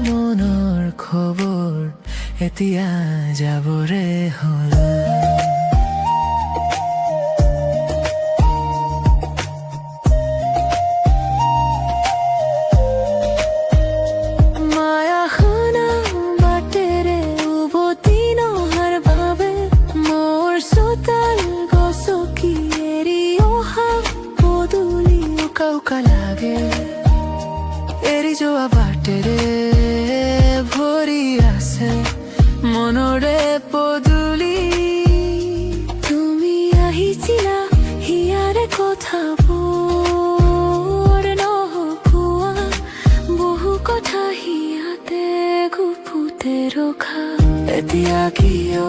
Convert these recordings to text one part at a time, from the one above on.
মনৰ খবৰ এতিয়া যাবৰে হ'ল লাগে এৰি যোৱা বাটেৰে ভৰি আছে মনৰে পদূলি তুমি আহিছিলা হিয়াৰে কথাবোৰ নকোৱা বহু কথা হিয়াতে গুপুতে ৰখা এতিয়া কিয়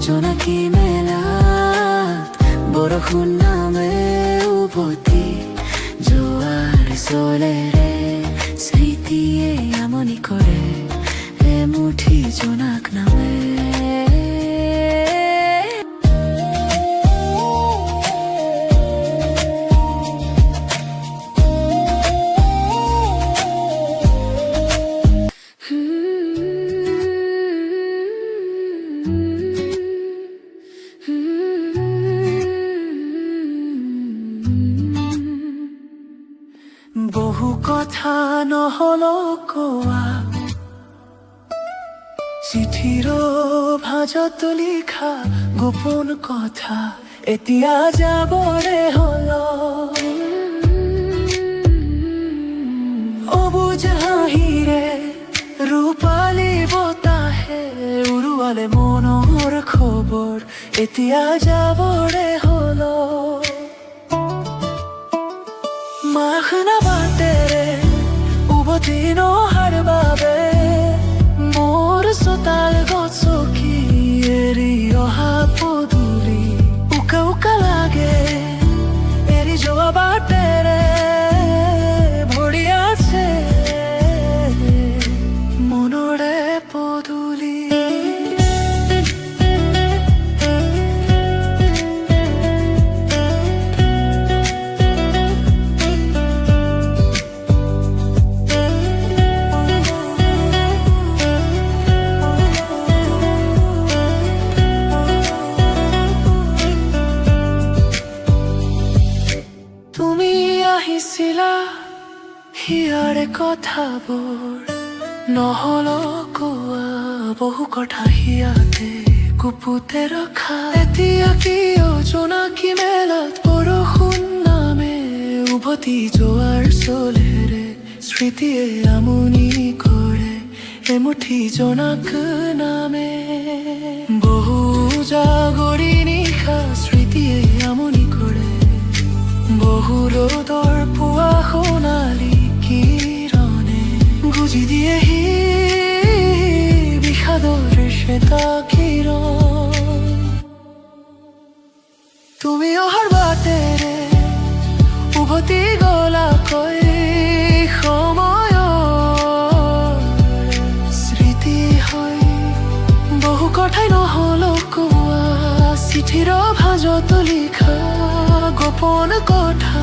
জোনাকী মেলাত বৰষুণ নামে উভতি জোৱাৰ চলেৰে স্মৃতিয়ে আমনি কৰে এমুঠি জোনাক নামে বহু কথা নহল কোৱা চিঠিৰ ভাঁজত লিখা গোপন কথা এতিয়া যাবৰে হ'ল অবুজ হাঁহিৰে ৰূপালী বতাহে উৰুৱালে মনৰ খবৰ এতিয়া যাবৰে হ'ল মাখনা বাটেৰে উভতি নহাৰ বাবে মোৰ চোতাল গছকি এৰি অহা পদূলি উকা উকা লাগে এৰি যোৱা বাটেৰে ভৰি আছে মনৰে পদূলি আহিছিলা হিয়াৰে কথাবোৰ নহল কোৱা বহু কথা হিয়াতে গুপুতে ৰখা এতিয়া কিয় জোনাকী মেলাত বৰষুণ নামে উভতি যোৱাৰ চলেৰে স্মৃতিয়ে আমনি কৰে এমুঠি জোনাক নামে বহু জাগৰি নিশা স্মৃতিয়ে আমনি কৰে বহু ৰ'দৰ পুৱা সোণালী কিৰণে গুজি দিয়েহি বিষাদৰ শ্বেতা কিৰণ তুমি অহাৰ বাটেৰে উভতি গলাকৈ সময়ৰ স্মৃতি হয় বহু কথাই নহল কোৱা চিঠিৰ ভাঁজত লিখা গোপন কথা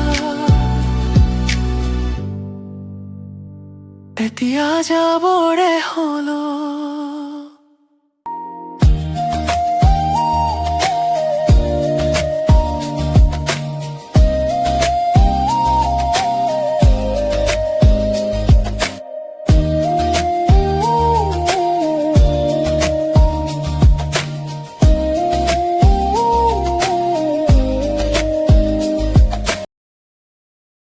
এতিয়া যাবৰে হ'ল